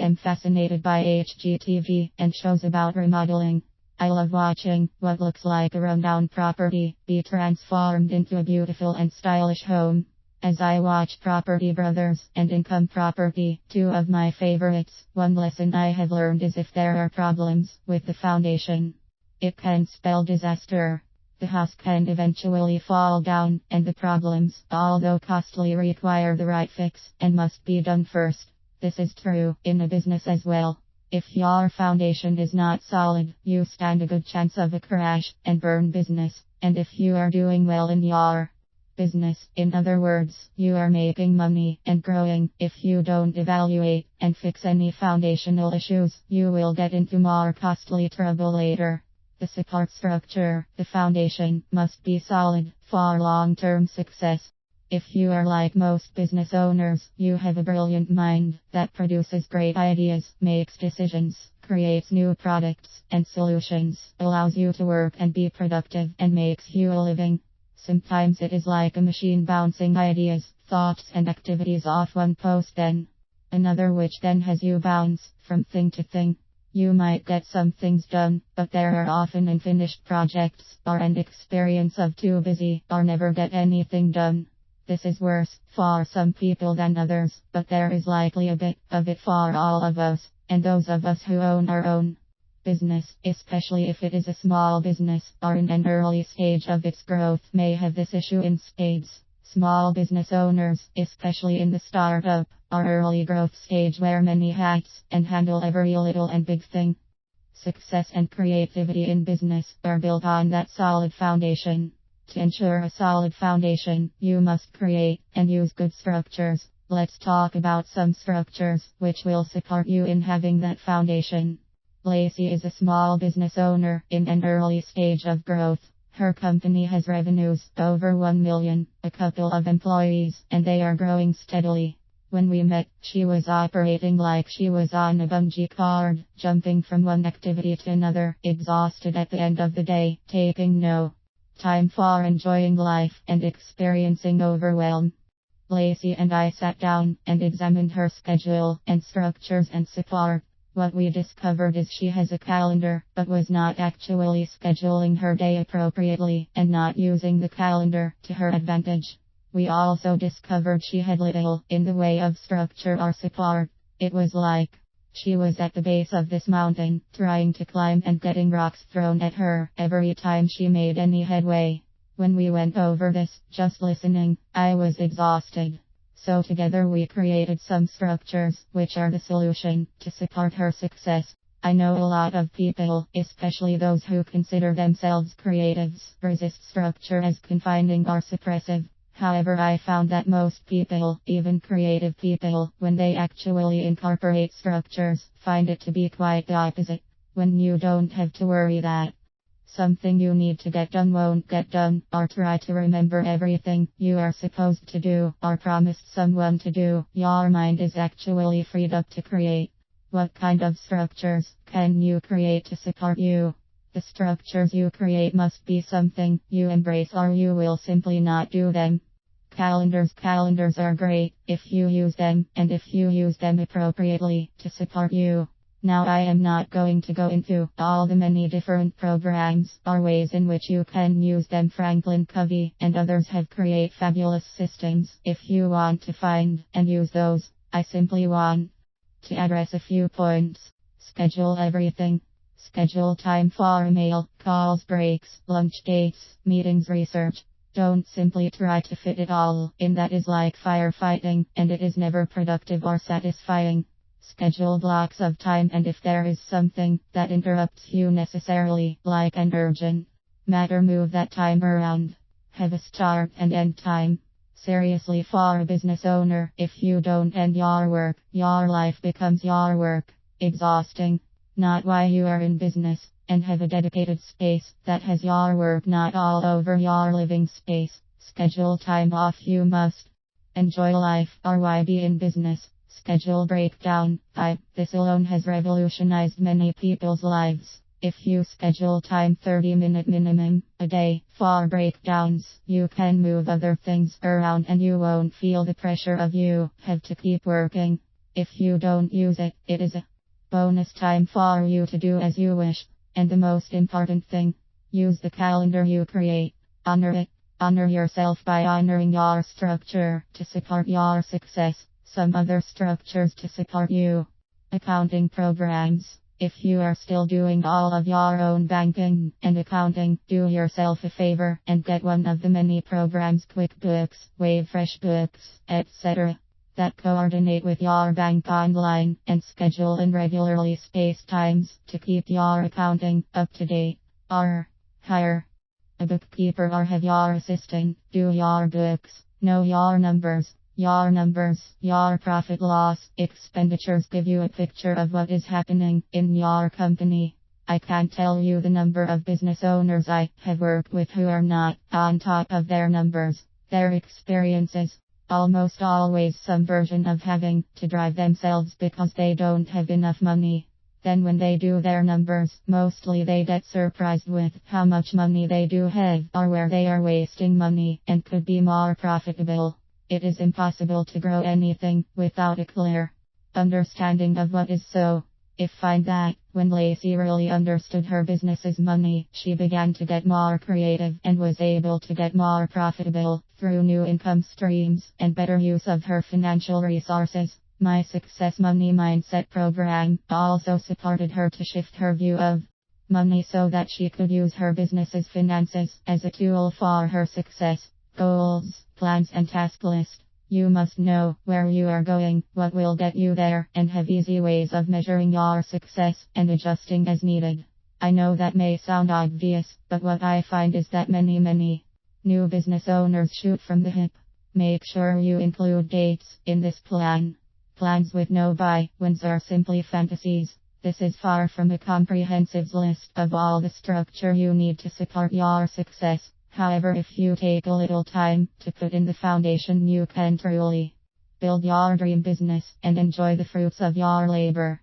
am fascinated by HGTV and shows about remodeling. I love watching what looks like a rundown property be transformed into a beautiful and stylish home. As I watch Property Brothers and Income Property, two of my favorites, one lesson I have learned is if there are problems with the foundation, it can spell disaster. The house can eventually fall down, and the problems, although costly, require the right fix and must be done first. This is true in a business as well. If your foundation is not solid, you stand a good chance of a crash and burn business. And if you are doing well in your business, in other words, you are making money and growing, if you don't evaluate and fix any foundational issues, you will get into more costly trouble later. The support structure, the foundation, must be solid for long-term success. If you are like most business owners, you have a brilliant mind that produces great ideas, makes decisions, creates new products and solutions, allows you to work and be productive, and makes you a living. Sometimes it is like a machine bouncing ideas, thoughts and activities off one post, then another, which then has you bounce from thing to thing. You might get some things done, but there are often unfinished projects, or an experience of too busy, or never get anything done. This is worse for some people than others, but there is likely a bit of it for all of us, and those of us who own our own business, especially if it is a small business or in an early stage of its growth, may have this issue in spades. Small business owners, especially in the startup or early growth stage, wear many hats and handle every little and big thing. Success and creativity in business are built on that solid foundation. To ensure a solid foundation, you must create and use good structures. Let's talk about some structures which will support you in having that foundation. Lacey is a small business owner in an early stage of growth. Her company has revenues over 1 million, a couple of employees, and they are growing steadily. When we met, she was operating like she was on a bungee cord, jumping from one activity to another, exhausted at the end of the day, taking no time for enjoying life and experiencing overwhelm. Lacey and I sat down and examined her schedule and structures and support. What we discovered is she has a calendar, but was not actually scheduling her day appropriately and not using the calendar to her advantage. We also discovered she had little in the way of structure or support. It was like she was at the base of this mountain, trying to climb and getting rocks thrown at her every time she made any headway. When we went over this, just listening, I was exhausted. So together we created some structures, which are the solution to support her success. I know a lot of people, especially those who consider themselves creatives, resist structure as confining or suppressive. However, I found that most people, even creative people, when they actually incorporate structures, find it to be quite the opposite. When you don't have to worry that something you need to get done won't get done, or try to remember everything you are supposed to do, or promised someone to do, your mind is actually freed up to create. What kind of structures can you create to support you? The structures you create must be something you embrace, or you will simply not do them. Calendars are great if you use them, and if you use them appropriately to support you. Now, I am not going to go into all the many different programs or ways in which you can use them. Franklin Covey and others have created fabulous systems if you want to find and use those. I simply want to address a few points. Schedule everything. Schedule time for email, calls, breaks, lunch dates, meetings, research. Don't simply try to fit it all in. That is like firefighting, and it is never productive or satisfying. Schedule blocks of time, and if there is something that interrupts you necessarily, like an urgent matter, move that time around. Have a start and end time. Seriously, for a business owner, if you don't end your work, your life becomes your work. Exhausting. Not why you are in business, and have a dedicated space that has your work not all over your living space. Schedule time off. You must enjoy life, or why be in business? Schedule breakdown. 5. This alone has revolutionized many people's lives. If you schedule time 30-minute minimum a day for breakdowns, you can move other things around and you won't feel the pressure of you have to keep working. If you don't use it, it is a bonus time for you to do as you wish. And the most important thing, use the calendar you create. Honor it. Honor yourself by honoring your structure to support your success. Some other structures to support you. Accounting programs. If you are still doing all of your own banking and accounting, do yourself a favor and get one of the many programs, QuickBooks, Wave FreshBooks, etc., that coordinate with your bank online and schedule in regularly spaced times to keep your accounting up to date. Or hire a bookkeeper or have your assistant do your books. Know your numbers. Your profit loss expenditures give you a picture of what is happening in your company. I can't tell you the number of business owners I have worked with who are not on top of their numbers. Their experiences, almost always some version of having to drive themselves because they don't have enough money. Then when they do their numbers, mostly they get surprised with how much money they do have or where they are wasting money and could be more profitable. It is impossible to grow anything without a clear understanding of what is so. If find that, when Lacey really understood her business's money, she began to get more creative and was able to get more profitable through new income streams and better use of her financial resources. My Success Money Mindset program also supported her to shift her view of money so that she could use her business's finances as a tool for her success. Goals, plans and task list. You must know where you are going, what will get you there, and have easy ways of measuring your success and adjusting as needed. I know that may sound obvious, but what I find is that many new business owners shoot from the hip. Make sure you include dates in this plan. Plans with no buy-ins are simply fantasies. This is far from a comprehensive list of all the structure you need to support your success. However, if you take a little time to put in the foundation, you can truly build your dream business and enjoy the fruits of your labor.